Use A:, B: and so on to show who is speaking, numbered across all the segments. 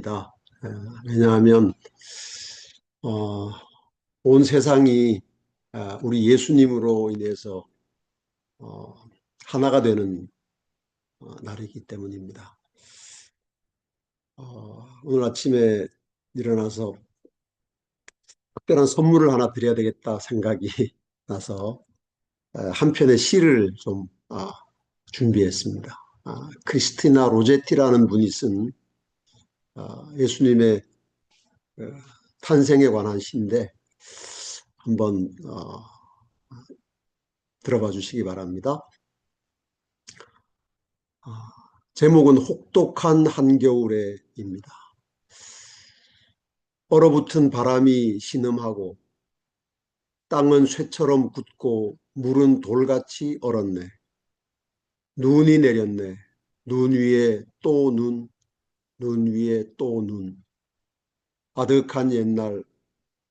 A: 있습니다. 왜냐하면 어, 온 세상이 우리 예수님으로 인해서 어, 하나가 되는 날이기 때문입니다. 오늘 아침에 일어나서 특별한 선물을 하나 드려야 되겠다 생각이 나서 한 편의 시를 좀 준비했습니다. 크리스티나 로제티라는 분이 쓴 예수님의 어, 탄생에 관한 시인데 한번 들어봐 주시기 바랍니다. 제목은 혹독한 한겨울에입니다. 얼어붙은 바람이 신음하고 땅은 쇠처럼 굳고 물은 돌같이 얼었네. 눈이 내렸네. 눈 위에 또 눈, 눈 위에 또 눈. 아득한 옛날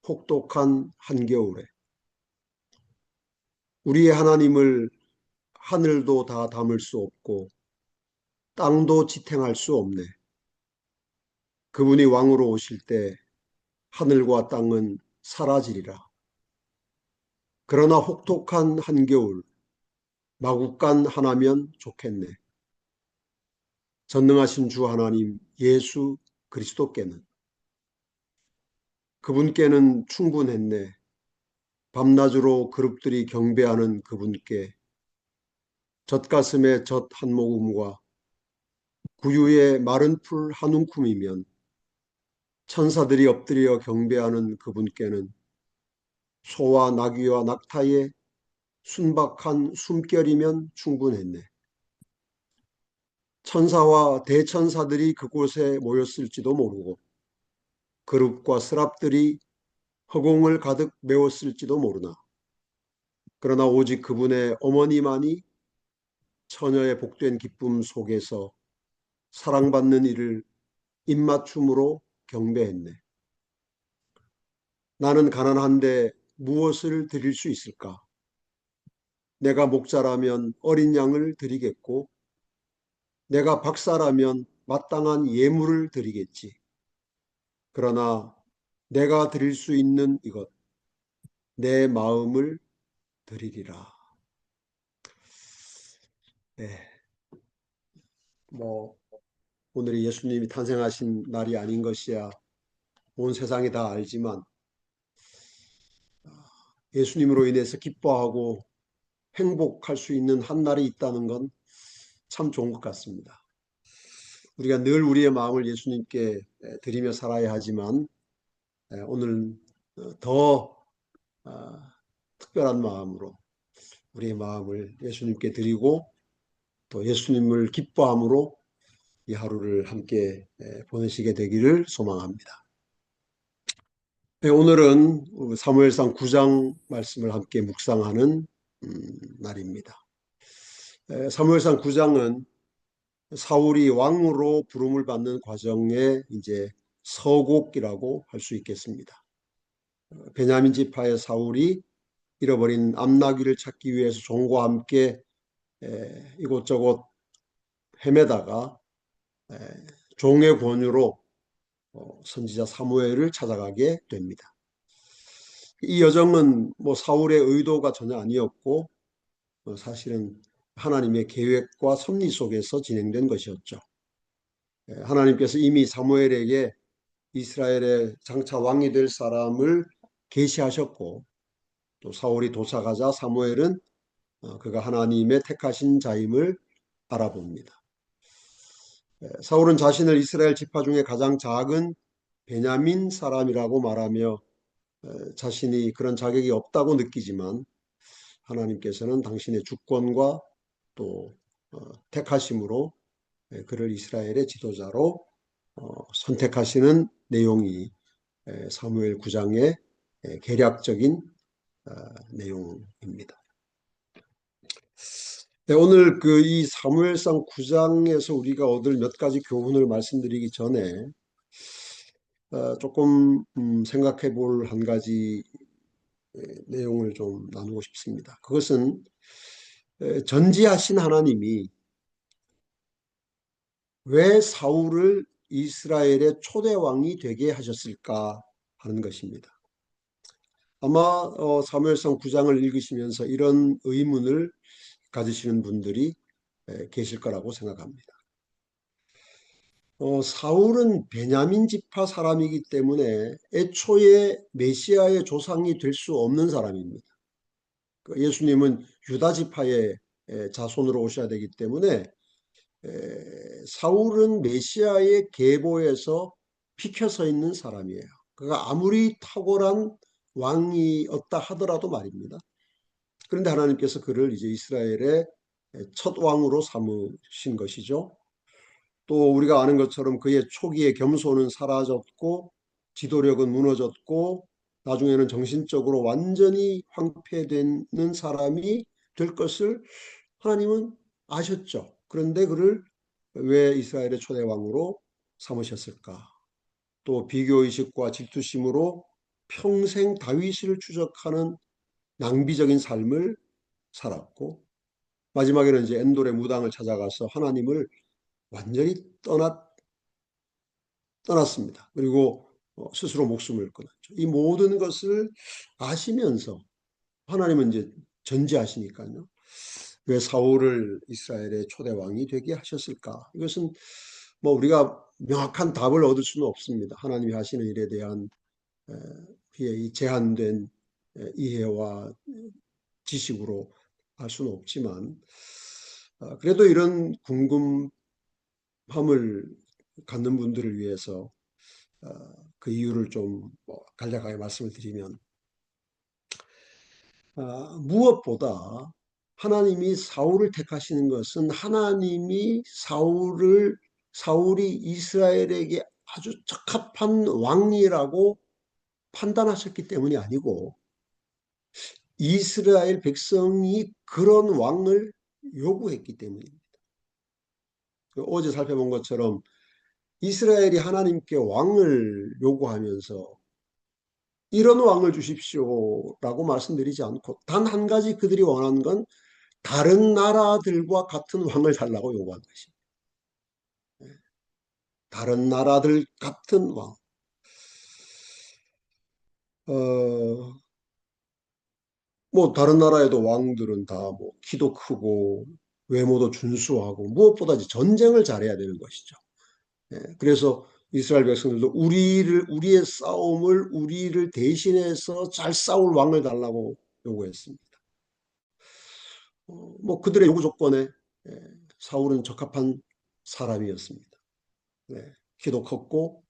A: 혹독한 한겨울에 우리의 하나님을 하늘도 다 담을 수 없고 땅도 지탱할 수 없네. 그분이 왕으로 오실 때 하늘과 땅은 사라지리라. 그러나 혹독한 한겨울, 마국간 하나면 좋겠네. 전능하신 주 하나님 예수 그리스도께는 그분께는 충분했네. 밤낮으로 그룹들이 경배하는 그분께 젖가슴에 젖 한 모금과 구유에 마른 풀 한 움큼이면 천사들이 엎드려 경배하는 그분께는 소와 나귀와 낙타의 순박한 숨결이면 충분했네. 천사와 대천사들이 그곳에 모였을지도 모르고 그룹과 스랍들이 허공을 가득 메웠을지도 모르나 그러나 오직 그분의 어머니만이 처녀의 복된 기쁨 속에서 사랑받는 이를 입맞춤으로 경배했네. 나는 가난한데 무엇을 드릴 수 있을까? 내가 목자라면 어린 양을 드리겠고 내가 박사라면 마땅한 예물을 드리겠지. 그러나 내가 드릴 수 있는 이것, 내 마음을 드리리라. 네, 뭐 오늘이 예수님이 탄생하신 날이 아닌 것이야 온 세상이 다 알지만 예수님으로 인해서 기뻐하고 행복할 수 있는 한 날이 있다는 건 참 좋은 것 같습니다. 우리가 늘 우리의 마음을 예수님께 드리며 살아야 하지만 오늘 더 특별한 마음으로 우리의 마음을 예수님께 드리고 또 예수님을 기뻐함으로 이 하루를 함께 보내시게 되기를 소망합니다. 오늘은 사무엘상 9장 말씀을 함께 묵상하는 날입니다. 사무엘상 9장은 사울이 왕으로 부름을 받는 과정의 이제 서곡이라고 할 수 있겠습니다. 베냐민 지파의 사울이 잃어버린 암나귀를 찾기 위해서 종과 함께 이곳저곳 헤매다가 종의 권유로 선지자 사무엘을 찾아가게 됩니다. 이 여정은 뭐 사울의 의도가 전혀 아니었고 사실은 하나님의 계획과 섭리 속에서 진행된 것이었죠. 하나님께서 이미 사무엘에게 이스라엘의 장차 왕이 될 사람을 계시하셨고 또 사울이 도착하자 사무엘은 그가 하나님의 택하신 자임을 알아봅니다. 사울은 자신을 이스라엘 지파 중에 가장 작은 베냐민 사람이라고 말하며 자신이 그런 자격이 없다고 느끼지만 하나님께서는 당신의 주권과 또 택하심으로 그를 이스라엘의 지도자로 선택하시는 내용이 사무엘 9장의 개략적인 내용입니다. 네, 오늘 이 사무엘상 9장에서 우리가 얻을 몇 가지 교훈을 말씀드리기 전에 조금 생각해 볼 한 가지 내용을 좀 나누고 싶습니다. 그것은 전지하신 하나님이 왜 사울을 이스라엘의 초대 왕이 되게 하셨을까 하는 것입니다. 아마 사무엘상 9장을 읽으시면서 이런 의문을 가지시는 분들이 계실 거라고 생각합니다. 사울은 베냐민 지파 사람이기 때문에 애초에 메시아의 조상이 될 수 없는 사람입니다. 예수님은 유다 지파의 자손으로 오셔야 되기 때문에 사울은 메시아의 계보에서 피켜서 있는 사람이에요. 그가 아무리 탁월한 왕이었다 하더라도 말입니다. 그런데 하나님께서 그를 이제 이스라엘의 첫 왕으로 삼으신 것이죠. 또 우리가 아는 것처럼 그의 초기의 겸손은 사라졌고 지도력은 무너졌고 나중에는 정신적으로 완전히 황폐되는 사람이 될 것을 하나님은 아셨죠. 그런데 그를 왜 이스라엘의 초대 왕으로 삼으셨을까? 또 비교의식과 질투심으로 평생 다윗을 추적하는 낭비적인 삶을 살았고 마지막에는 이제 엔돌의 무당을 찾아가서 하나님을 완전히 떠났습니다. 그리고 스스로 목숨을 끊었죠. 이 모든 것을 아시면서 하나님은 이제 전지하시니까요. 왜 사울을 이스라엘의 초대 왕이 되게 하셨을까? 이것은 뭐 우리가 명확한 답을 얻을 수는 없습니다. 하나님이 하시는 일에 대한 그의 이 제한된 이해와 지식으로 알 수는 없지만 그래도 이런 궁금함을 갖는 분들을 위해서 그 이유를 좀 간략하게 말씀을 드리면 무엇보다 하나님이 사울을 택하시는 것은 하나님이 사울이 이스라엘에게 아주 적합한 왕이라고 판단하셨기 때문이 아니고 이스라엘 백성이 그런 왕을 요구했기 때문입니다. 어제 살펴본 것처럼 이스라엘이 하나님께 왕을 요구하면서 이런 왕을 주십시오라고 말씀드리지 않고 단 한 가지 그들이 원하는 건 다른 나라들과 같은 왕을 달라고 요구한 것입니다. 다른 나라들 같은 왕. 뭐 다른 나라에도 왕들은 다 뭐 키도 크고 외모도 준수하고 무엇보다 전쟁을 잘해야 되는 것이죠. 그래서 이스라엘 백성들도 우리의 싸움을 우리를 대신해서 잘 싸울 왕을 달라고 요구했습니다. 뭐 그들의 요구 조건에 사울은 적합한 사람이었습니다. 키도 컸고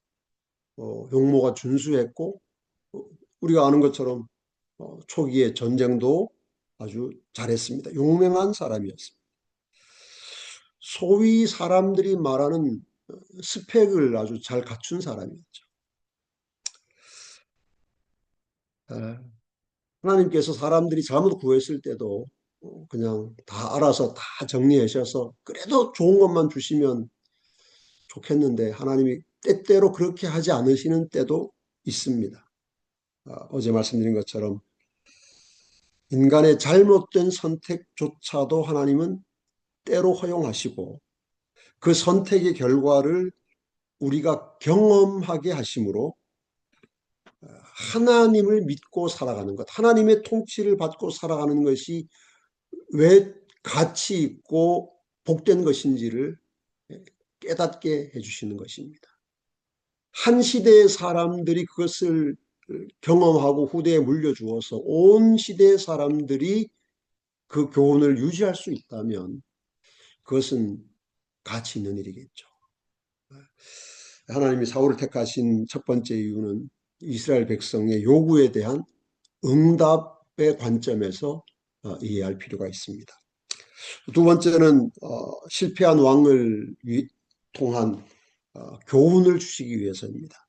A: 용모가 준수했고 우리가 아는 것처럼 초기에 전쟁도 아주 잘했습니다. 용맹한 사람이었습니다. 소위 사람들이 말하는 스펙을 아주 잘 갖춘 사람이었죠. 하나님께서 사람들이 잘못 구했을 때도 그냥 다 알아서 다 정리하셔서 그래도 좋은 것만 주시면 좋겠는데 하나님이 때때로 그렇게 하지 않으시는 때도 있습니다. 어제 말씀드린 것처럼 인간의 잘못된 선택조차도 하나님은 때로 허용하시고 그 선택의 결과를 우리가 경험하게 하심으로 하나님을 믿고 살아가는 것, 하나님의 통치를 받고 살아가는 것이 왜 가치 있고 복된 것인지를 깨닫게 해주시는 것입니다. 한 시대의 사람들이 그것을 경험하고 후대에 물려주어서 온 시대의 사람들이 그 교훈을 유지할 수 있다면 그것은 가치 있는 일이겠죠. 하나님이 사울을 택하신 첫 번째 이유는 이스라엘 백성의 요구에 대한 응답의 관점에서 이해할 필요가 있습니다. 두 번째는 실패한 왕을 통한 교훈을 주시기 위해서입니다.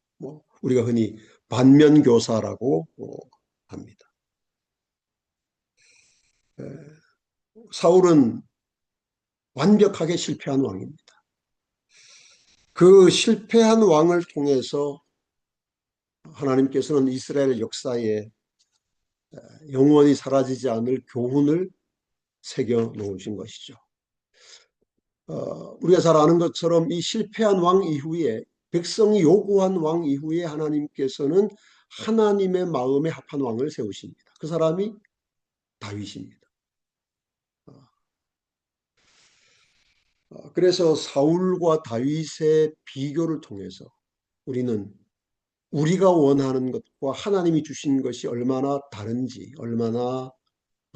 A: 우리가 흔히 반면교사라고 합니다. 사울은 완벽하게 실패한 왕입니다. 그 실패한 왕을 통해서 하나님께서는 이스라엘 역사에 영원히 사라지지 않을 교훈을 새겨 놓으신 것이죠. 우리가 잘 아는 것처럼 이 실패한 왕 이후에 백성이 요구한 왕 이후에 하나님께서는 하나님의 마음에 합한 왕을 세우십니다. 그 사람이 다윗입니다. 그래서 사울과 다윗의 비교를 통해서 우리는 우리가 원하는 것과 하나님이 주신 것이 얼마나 다른지, 얼마나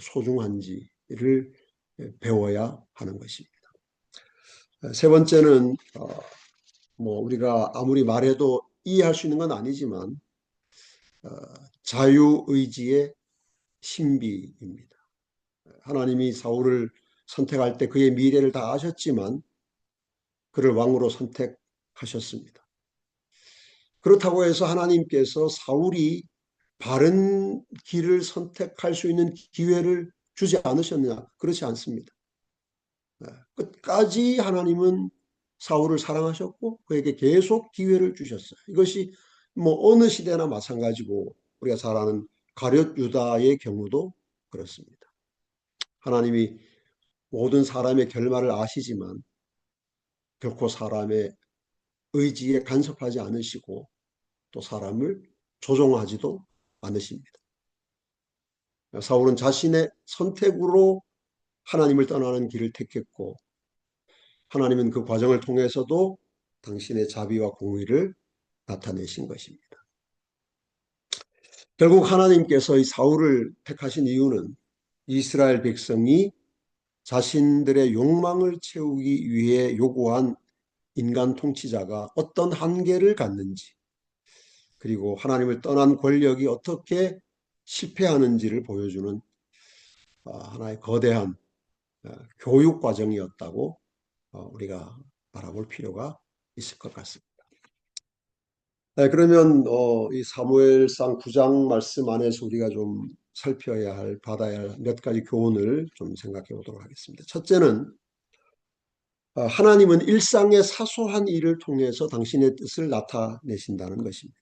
A: 소중한지를 배워야 하는 것입니다. 세 번째는 뭐 우리가 아무리 말해도 이해할 수 있는 건 아니지만 어, 자유의지의 신비입니다. 하나님이 사울을 선택할 때 그의 미래를 다 아셨지만 그를 왕으로 선택하셨습니다. 그렇다고 해서 하나님께서 사울이 바른 길을 선택할 수 있는 기회를 주지 않으셨느냐? 그렇지 않습니다. 끝까지 하나님은 사울을 사랑하셨고 그에게 계속 기회를 주셨어요. 이것이 뭐 어느 시대나 마찬가지고 우리가 잘 아는 가룟 유다의 경우도 그렇습니다. 하나님이 모든 사람의 결말을 아시지만 결코 사람의 의지에 간섭하지 않으시고 또 사람을 조종하지도 않으십니다. 사울은 자신의 선택으로 하나님을 떠나는 길을 택했고 하나님은 그 과정을 통해서도 당신의 자비와 공의를 나타내신 것입니다. 결국 하나님께서 이 사울을 택하신 이유는 이스라엘 백성이 자신들의 욕망을 채우기 위해 요구한 인간 통치자가 어떤 한계를 갖는지 그리고 하나님을 떠난 권력이 어떻게 실패하는지를 보여주는 하나의 거대한 교육 과정이었다고 우리가 바라볼 필요가 있을 것 같습니다. 네, 그러면 이 사무엘상 9장 말씀 안에서 우리가 좀 살펴야 할, 받아야 할 몇 가지 교훈을 좀 생각해 보도록 하겠습니다. 첫째는 하나님은 일상의 사소한 일을 통해서 당신의 뜻을 나타내신다는 것입니다.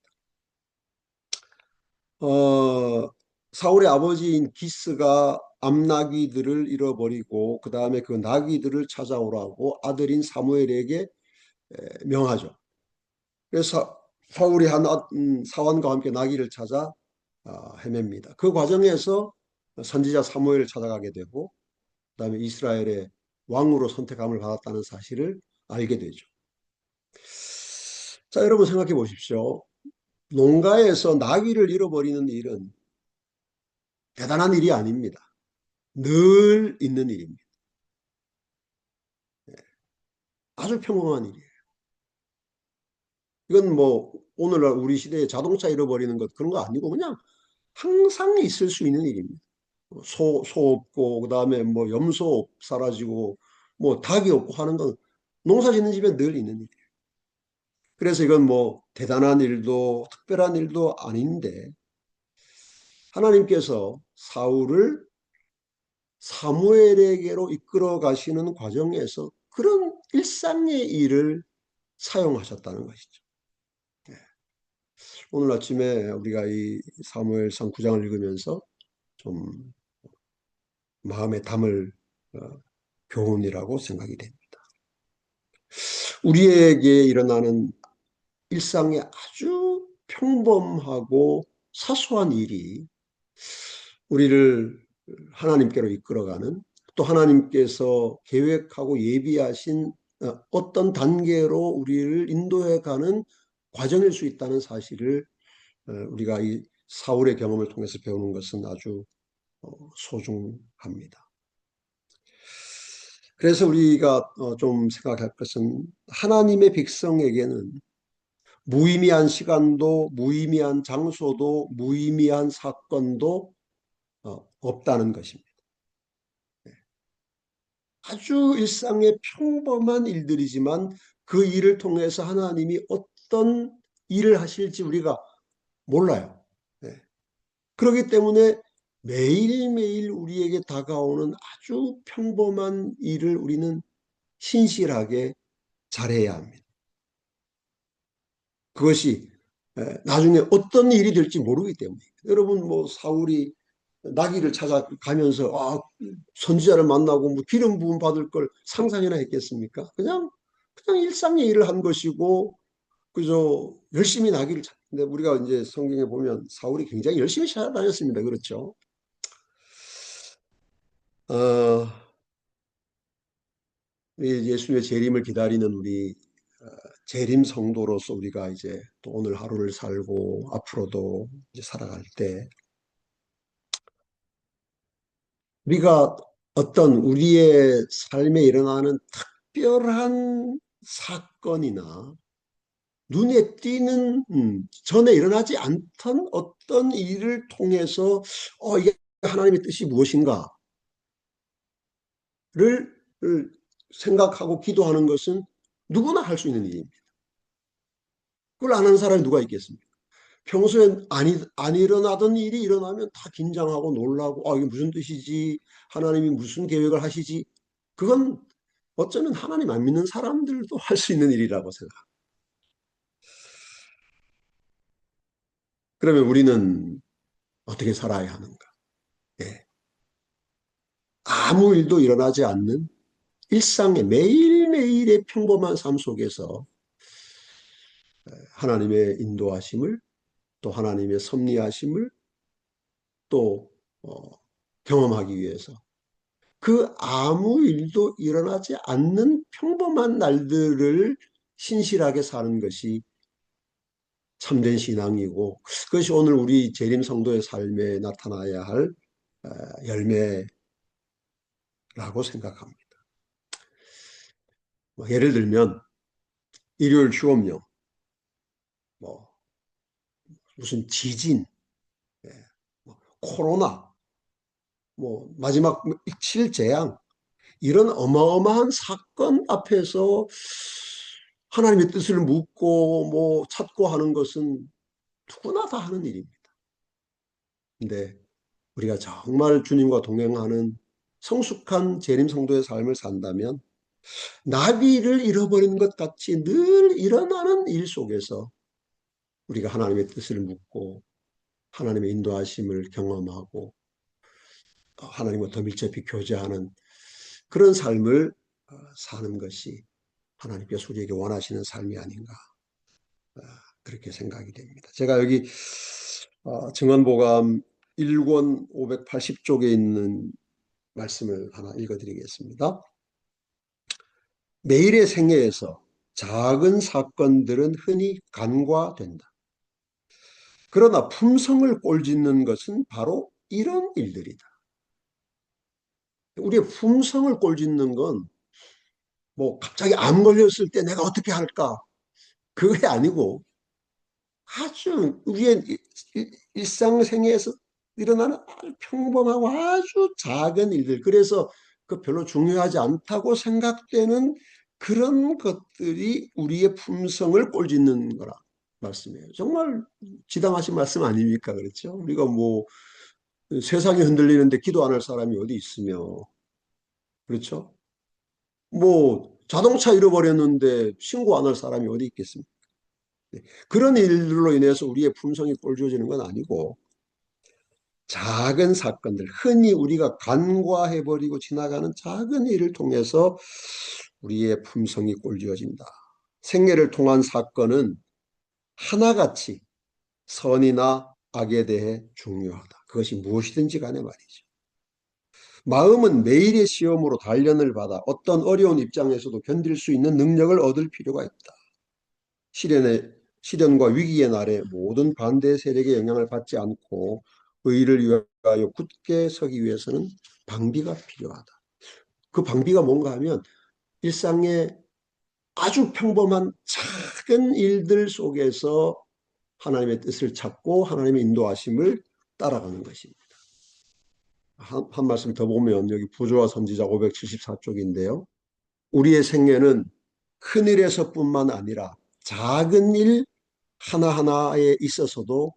A: 사울의 아버지인 기스가 암나귀들을 잃어버리고 그 다음에 그 나귀들을 찾아오라고 아들인 사무엘에게 명하죠. 그래서 사울이 한 사원과 함께 나귀를 찾아 헤맵니다. 그 과정에서 선지자 사무엘을 찾아가게 되고 그다음에 이스라엘의 왕으로 선택함을 받았다는 사실을 알게 되죠. 자, 여러분 생각해 보십시오. 농가에서 나귀를 잃어버리는 일은 대단한 일이 아닙니다. 늘 있는 일입니다. 아주 평범한 일이에요. 이건 뭐 오늘날 우리 시대에 자동차 잃어버리는 것 그런 거 아니고 그냥 항상 있을 수 있는 일입니다. 소 없고 그다음에 뭐 염소 사라지고 뭐 닭이 없고 하는 건 농사 짓는 집에 늘 있는 일이에요. 그래서 이건 뭐 대단한 일도 특별한 일도 아닌데 하나님께서 사울을 사무엘에게로 이끌어 가시는 과정에서 그런 일상의 일을 사용하셨다는 것이죠. 오늘 아침에 우리가 이 사무엘상 9장을 읽으면서 좀 마음에 담을 어, 교훈이라고 생각이 됩니다. 우리에게 일어나는 일상의 아주 평범하고 사소한 일이 우리를 하나님께로 이끌어가는 또 하나님께서 계획하고 예비하신 어떤 단계로 우리를 인도해가는 과정일 수 있다는 사실을 우리가 이 사울의 경험을 통해서 배우는 것은 아주 소중합니다. 그래서 우리가 좀 생각할 것은 하나님의 백성에게는 무의미한 시간도 무의미한 장소도 무의미한 사건도 없다는 것입니다. 아주 일상의 평범한 일들이지만 그 일을 통해서 하나님이 어떤 일을 하실지 우리가 몰라요. 네. 그렇기 때문에 매일매일 우리에게 다가오는 아주 평범한 일을 우리는 신실하게 잘해야 합니다. 그것이 나중에 어떤 일이 될지 모르기 때문에 여러분 뭐 사울이 나귀를 찾아가면서 선지자를 만나고 뭐 기름 부음 받을 걸 상상이나 했겠습니까? 그냥 일상의 일을 한 것이고 그저 열심히 나기를 근데 우리가 이제 성경에 보면 사울이 굉장히 열심히 찾아다녔습니다. 그렇죠? 어, 우리 예수님의 재림을 기다리는 우리 재림 성도로서 우리가 이제 또 오늘 하루를 살고 앞으로도 이제 살아갈 때 우리가 어떤 우리의 삶에 일어나는 특별한 사건이나 눈에 띄는 전에 일어나지 않던 어떤 일을 통해서 이게 하나님의 뜻이 무엇인가를 생각하고 기도하는 것은 누구나 할 수 있는 일입니다. 그걸 안 하는 사람이 누가 있겠습니까? 평소엔 안 일어나던 일이 일어나면 다 긴장하고 놀라고, 이게 무슨 뜻이지? 하나님이 무슨 계획을 하시지? 그건 어쩌면 하나님 안 믿는 사람들도 할 수 있는 일이라고 생각합니다. 그러면 우리는 어떻게 살아야 하는가? 예. 아무 일도 일어나지 않는 일상의 매일매일의 평범한 삶 속에서 하나님의 인도하심을 또 하나님의 섭리하심을 또 어, 경험하기 위해서 그 아무 일도 일어나지 않는 평범한 날들을 신실하게 사는 것이 참된 신앙이고 그것이 오늘 우리 재림 성도의 삶에 나타나야 할 열매라고 생각합니다. 뭐 예를 들면 일요일 휴업령, 뭐 무슨 지진, 예, 뭐 코로나, 뭐 마지막 실재앙 이런 어마어마한 사건 앞에서 하나님의 뜻을 묻고 뭐 찾고 하는 것은 누구나 다 하는 일입니다. 근데 우리가 정말 주님과 동행하는 성숙한 재림 성도의 삶을 산다면 나비를 잃어버리는 것 같이 늘 일어나는 일 속에서 우리가 하나님의 뜻을 묻고 하나님의 인도하심을 경험하고 하나님과 더 밀접히 교제하는 그런 삶을 사는 것이 하나님께서 우리에게 원하시는 삶이 아닌가 그렇게 생각이 됩니다. 제가 여기 증언보감 1권 580쪽에 있는 말씀을 하나 읽어드리겠습니다. 매일의 생애에서 작은 사건들은 흔히 간과된다. 그러나 품성을 꼴짓는 것은 바로 이런 일들이다. 우리의 품성을 꼴짓는 건 뭐 갑자기 암 걸렸을 때 내가 어떻게 할까? 그게 아니고 아주 우리의 일상생활에서 일어나는 아주 평범하고 아주 작은 일들. 그래서 그 별로 중요하지 않다고 생각되는 그런 것들이 우리의 품성을 꼴짓는 거라 말씀이에요. 정말 지당하신 말씀 아닙니까? 그렇죠? 우리가 뭐 세상이 흔들리는데 기도 안 할 사람이 어디 있으며 그렇죠? 뭐 자동차 잃어버렸는데 신고 안 할 사람이 어디 있겠습니까? 네. 그런 일들로 인해서 우리의 품성이 꼴져지는 건 아니고 작은 사건들, 흔히 우리가 간과해버리고 지나가는 작은 일을 통해서 우리의 품성이 꼴지어진다. 생애를 통한 사건은 하나같이 선이나 악에 대해 중요하다. 그것이 무엇이든지 간에 말이죠. 마음은 매일의 시험으로 단련을 받아 어떤 어려운 입장에서도 견딜 수 있는 능력을 얻을 필요가 있다. 시련과 위기의 날에 모든 반대 세력의 영향을 받지 않고 의를 위하여 굳게 서기 위해서는 방비가 필요하다. 그 방비가 뭔가 하면 일상의 아주 평범한 작은 일들 속에서 하나님의 뜻을 찾고 하나님의 인도하심을 따라가는 것입니다. 한 말씀 더 보면 여기 부조와 선지자 574쪽인데요. 우리의 생애는 큰일에서뿐만 아니라 작은 일 하나하나에 있어서도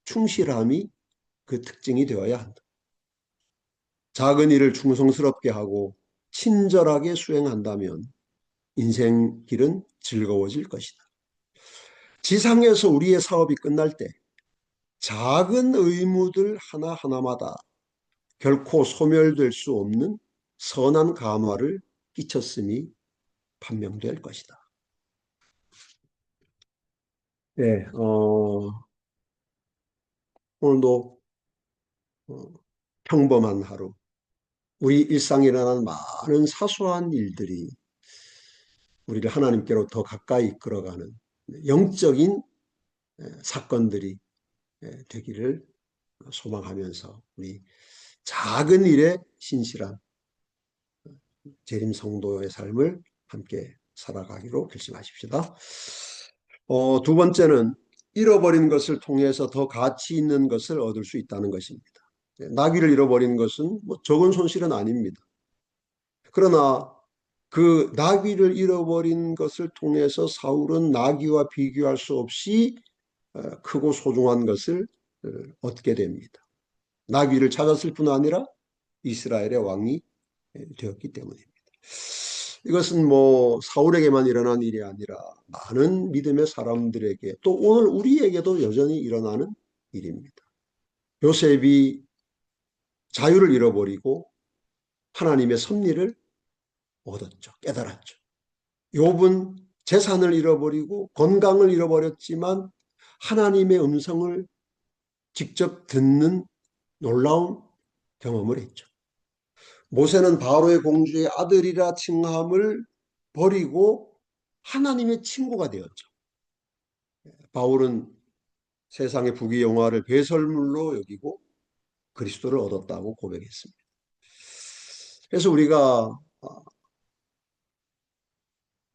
A: 충실함이 그 특징이 되어야 한다. 작은 일을 충성스럽게 하고 친절하게 수행한다면 인생 길은 즐거워질 것이다. 지상에서 우리의 사업이 끝날 때 작은 의무들 하나하나마다 결코 소멸될 수 없는 선한 감화를 끼쳤음이 판명될 것이다. 예, 오늘도 어, 평범한 하루, 우리 일상에 일어나는 많은 사소한 일들이 우리를 하나님께로 더 가까이 이끌어가는 영적인 사건들이 되기를 소망하면서 우리 작은 일에 신실한 재림 성도의 삶을 함께 살아가기로 결심하십시다. 두 번째는 잃어버린 것을 통해서 더 가치 있는 것을 얻을 수 있다는 것입니다. 나귀를 잃어버린 것은 뭐 적은 손실은 아닙니다. 그러나 그 나귀를 잃어버린 것을 통해서 사울은 나귀와 비교할 수 없이 크고 소중한 것을 얻게 됩니다. 나귀를 찾았을 뿐 아니라 이스라엘의 왕이 되었기 때문입니다. 이것은 뭐 사울에게만 일어난 일이 아니라 많은 믿음의 사람들에게 또 오늘 우리에게도 여전히 일어나는 일입니다. 요셉이 자유를 잃어버리고 하나님의 섭리를 얻었죠. 깨달았죠. 욥은 재산을 잃어버리고 건강을 잃어버렸지만 하나님의 음성을 직접 듣는 놀라운 경험을 했죠. 모세는 바로의 공주의 아들이라 칭함을 버리고 하나님의 친구가 되었죠. 바울은 세상의 부귀영화를 배설물로 여기고 그리스도를 얻었다고 고백했습니다. 그래서 우리가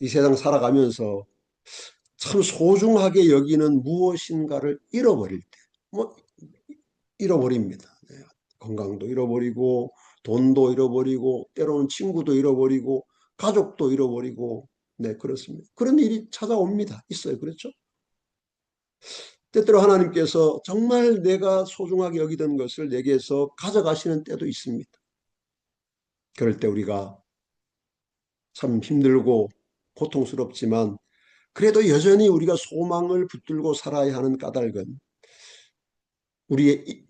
A: 이 세상 살아가면서 참 소중하게 여기는 무엇인가를 잃어버릴 때, 뭐 잃어버립니다. 네. 건강도 잃어버리고, 돈도 잃어버리고, 때로는 친구도 잃어버리고, 가족도 잃어버리고, 네, 그렇습니다. 그런 일이 찾아옵니다. 있어요. 그렇죠? 때때로 하나님께서 정말 내가 소중하게 여기던 것을 내게서 가져가시는 때도 있습니다. 그럴 때 우리가 참 힘들고 고통스럽지만 그래도 여전히 우리가 소망을 붙들고 살아야 하는 까닭은 우리의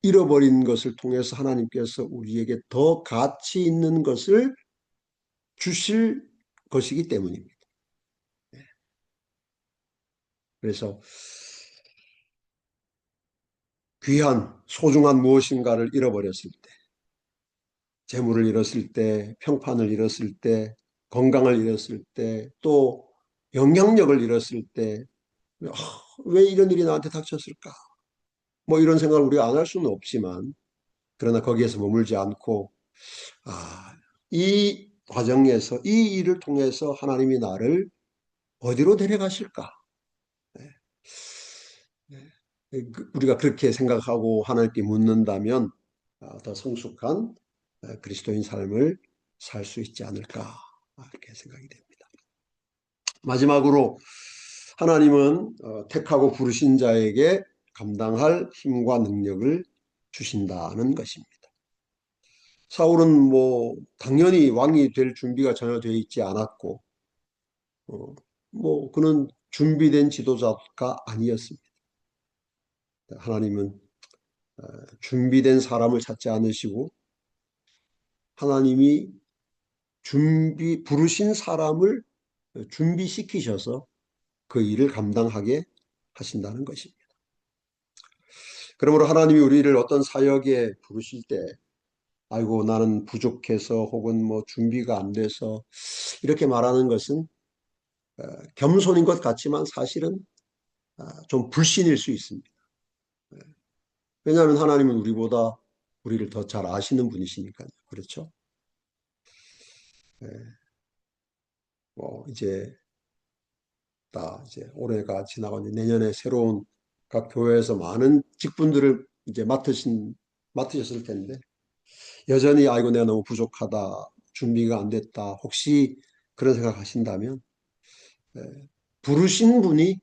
A: 잃어버린 것을 통해서 하나님께서 우리에게 더 가치 있는 것을 주실 것이기 때문입니다. 그래서 귀한 소중한 무엇인가를 잃어버렸을 때, 재물을 잃었을 때, 평판을 잃었을 때, 건강을 잃었을 때, 또 영향력을 잃었을 때, 왜 이런 일이 나한테 닥쳤을까? 뭐 이런 생각을 우리가 안 할 수는 없지만, 그러나 거기에서 머물지 않고, 이 과정에서, 이 일을 통해서 하나님이 나를 어디로 데려가실까? 우리가 그렇게 생각하고 하나님께 묻는다면 더 성숙한 그리스도인 삶을 살 수 있지 않을까 이렇게 생각이 됩니다. 마지막으로 하나님은 택하고 부르신 자에게 감당할 힘과 능력을 주신다는 것입니다. 사울은 뭐 당연히 왕이 될 준비가 전혀 되어 있지 않았고 뭐 그는 준비된 지도자가 아니었습니다. 하나님은 준비된 사람을 찾지 않으시고 하나님이 부르신 사람을 준비시키셔서 그 일을 감당하게 하신다는 것입니다. 그러므로 하나님이 우리를 어떤 사역에 부르실 때 아이고 나는 부족해서 혹은 뭐 준비가 안 돼서 이렇게 말하는 것은 겸손인 것 같지만 사실은 좀 불신일 수 있습니다. 왜냐하면 하나님은 우리를 더 잘 아시는 분이시니까요. 그렇죠? 뭐 이제 올해가 지나고 이제 내년에 새로운 각 교회에서 많은 직분들을 이제 맡으셨을 텐데 여전히 아이고 내가 너무 부족하다, 준비가 안 됐다, 혹시 그런 생각하신다면 부르신 분이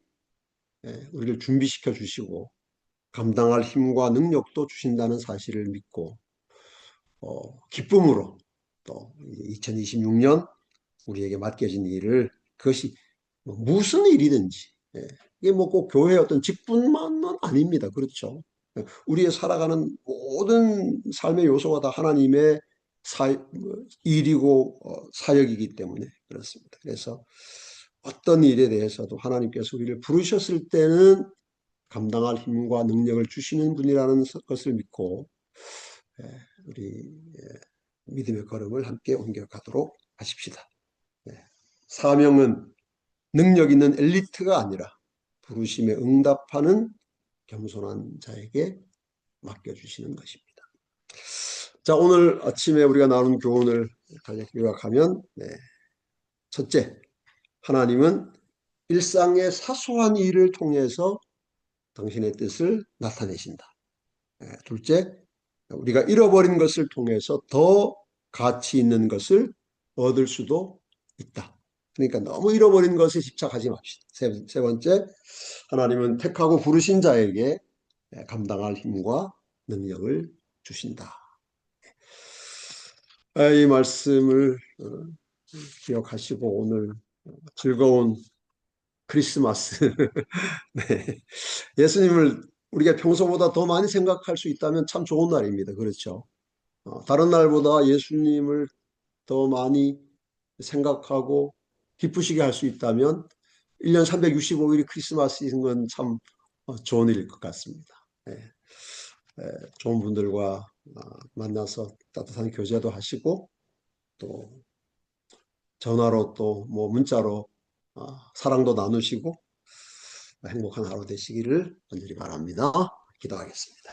A: 우리를 준비시켜 주시고 감당할 힘과 능력도 주신다는 사실을 믿고 기쁨으로 또 2026년 우리에게 맡겨진 일을 그것이 무슨 일이든지 이게 뭐 꼭 교회의 어떤 직분만은 아닙니다. 그렇죠? 우리의 살아가는 모든 삶의 요소가 다 하나님의 일이고 사역이기 때문에 그렇습니다. 그래서 어떤 일에 대해서도 하나님께서 우리를 부르셨을 때는 감당할 힘과 능력을 주시는 분이라는 것을 믿고 우리 믿음의 걸음을 함께 옮겨가도록 하십시다. 사명은 능력 있는 엘리트가 아니라 부르심에 응답하는 겸손한 자에게 맡겨주시는 것입니다. 자, 오늘 아침에 우리가 나눈 교훈을 간략히 요약하면 첫째, 하나님은 일상의 사소한 일을 통해서 당신의 뜻을 나타내신다. 둘째, 우리가 잃어버린 것을 통해서 더 가치 있는 것을 얻을 수도 있다. 그러니까 너무 잃어버린 것에 집착하지 맙시다. 세 번째, 하나님은 택하고 부르신 자에게 감당할 힘과 능력을 주신다. 이 말씀을 기억하시고 오늘 즐거운 크리스마스 네. 예수님을 우리가 평소보다 더 많이 생각할 수 있다면 참 좋은 날입니다. 그렇죠? 다른 날보다 예수님을 더 많이 생각하고 기쁘시게 할 수 있다면 1년 365일이 크리스마스인 건 참 좋은 일일 것 같습니다. 네. 좋은 분들과 만나서 따뜻한 교제도 하시고 또 전화로 또 뭐 문자로 사랑도 나누시고 행복한 하루 되시기를 간절히 바랍니다. 기도하겠습니다.